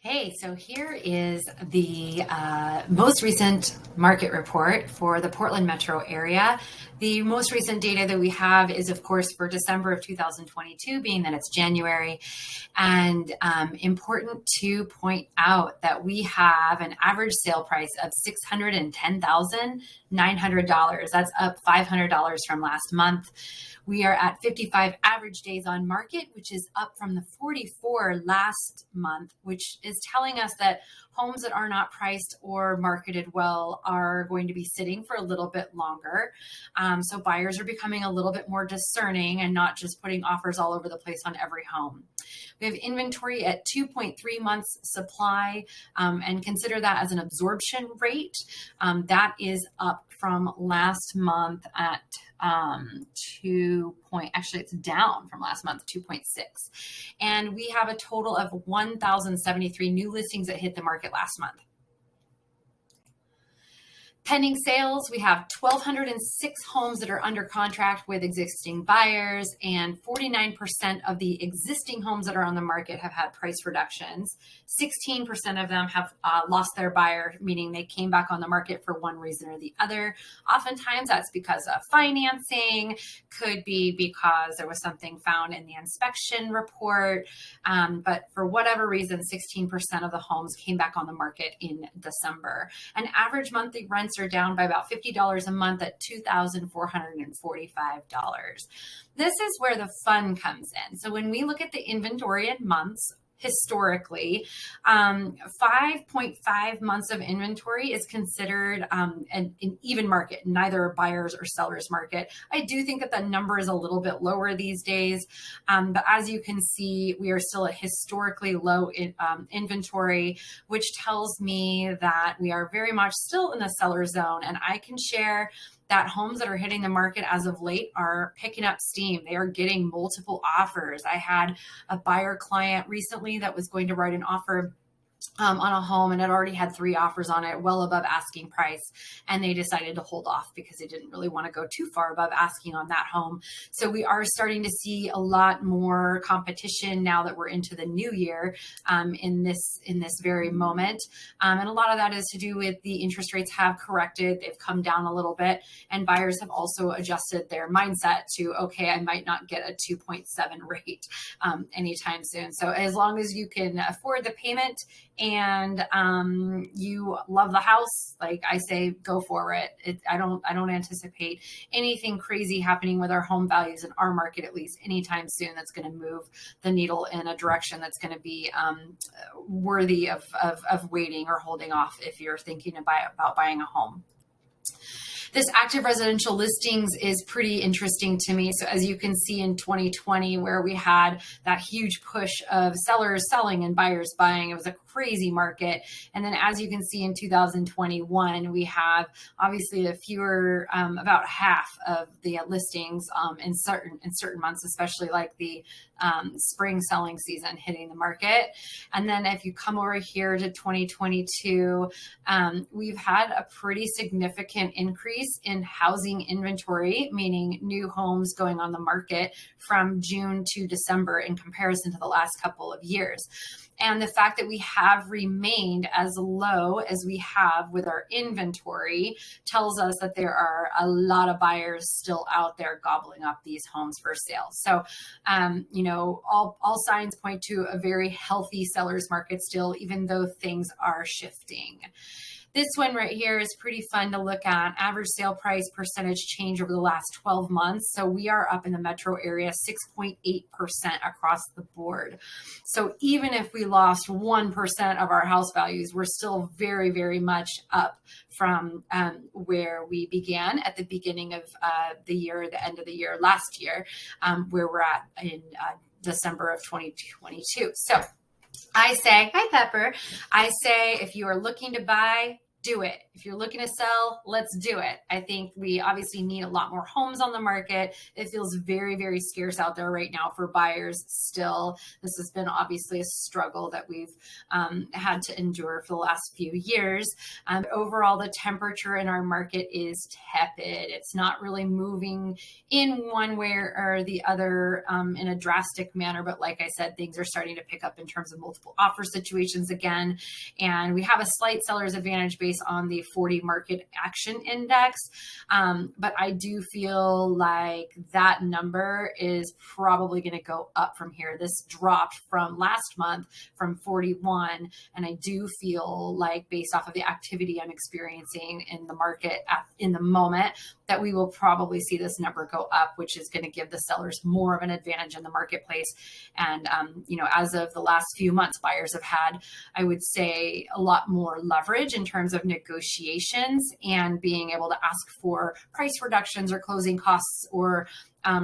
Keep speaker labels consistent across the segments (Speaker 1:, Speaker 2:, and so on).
Speaker 1: Hey, so here is the most recent market report for the Portland metro area. The most recent data that we have is, of course, for December of 2022, being that it's January. And important to point out that we have an average sale price of $610,900. That's up $500 from last month. We are at 55 average days on market, which is up from the 44 last month, which is telling us that homes that are not priced or marketed well are going to be sitting for a little bit longer. So buyers are becoming a little bit more discerning and not just putting offers all over the place on every home. We have inventory at 2.3 months supply, and consider that as an absorption rate. That is up from last month at actually it's down from last month, 2.6. And we have a total of 1,073 new listings that hit the market last month. Pending sales, we have 1,206 homes that are under contract with existing buyers, and 49% of the existing homes that are on the market have had price reductions. 16% of them have lost their buyer, meaning they came back on the market for one reason or the other. Oftentimes that's because of financing, could be because there was something found in the inspection report, but for whatever reason, 16% of the homes came back on the market in December. And average monthly rents are down by about $50 a month at $2,445. This is where the fun comes in. So when we look at the inventory in months, historically, 5.5 months of inventory is considered an even market, neither a buyer's or seller's market. I do think that that number is a little bit lower these days, but as you can see, we are still at historically low inventory, which tells me that we are very much still in the seller zone. And I can share that homes that are hitting the market as of late are picking up steam. They are getting multiple offers. I had a buyer client recently that was going to write an offer on a home and it already had 3 offers on it, well above asking price. And they decided to hold off because they didn't really want to go too far above asking on that home. So we are starting to see a lot more competition now that we're into the new year in this very moment. And a lot of that is to do with the interest rates have corrected. They've come down a little bit, and buyers have also adjusted their mindset to, okay, I might not get a 2.7 rate anytime soon. So as long as you can afford the payment and you love the house, like I say, go for it. I don't anticipate anything crazy happening with our home values in our market, at least anytime soon, that's going to move the needle in a direction that's going to be worthy of waiting or holding off if you're thinking about buying a home. This active residential listings is pretty interesting to me. So as you can see in 2020, where we had that huge push of sellers selling and buyers buying, it was a crazy market. And then as you can see in 2021, we have obviously a fewer, about half of the listings in certain months, especially like the spring selling season hitting the market. And then if you come over here to 2022, we've had a pretty significant increase in housing inventory, meaning new homes going on the market from June to December in comparison to the last couple of years. And the fact that we have remained as low as we have with our inventory tells us that there are a lot of buyers still out there gobbling up these homes for sale. So, all signs point to a very healthy seller's market still, even though things are shifting. This one right here is pretty fun to look at. Average sale price percentage change over the last 12 months. So we are up in the metro area 6.8% across the board. So even if we lost 1% of our house values, we're still very, very much up from where we began at the beginning of the year, the end of the year last year, where we're at in December of 2022. So I say, hi Pepper, I say if you are looking to buy, do it. If you're looking to sell, let's do it. I think we obviously need a lot more homes on the market. It feels very, very scarce out there right now for buyers still. This has been obviously a struggle that we've had to endure for the last few years. Overall, the temperature in our market is tepid. It's not really moving in one way or the other in a drastic manner. But like I said, things are starting to pick up in terms of multiple offer situations again. And we have a slight seller's advantage based on the 40 market action index. But I do feel like that number is probably going to go up from here. This dropped from last month from 41. And I do feel like based off of the activity I'm experiencing in the market in the moment, that we will probably see this number go up, which is going to give the sellers more of an advantage in the marketplace. And, as of the last few months, buyers have had, I would say, a lot more leverage in terms of negotiations and being able to ask for price reductions or closing costs or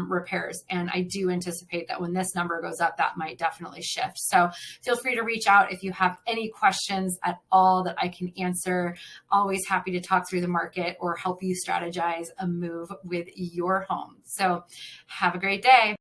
Speaker 1: repairs. And I do anticipate that when this number goes up, that might definitely shift. So feel free to reach out if you have any questions at all that I can answer. Always happy to talk through the market or help you strategize a move with your home. So have a great day.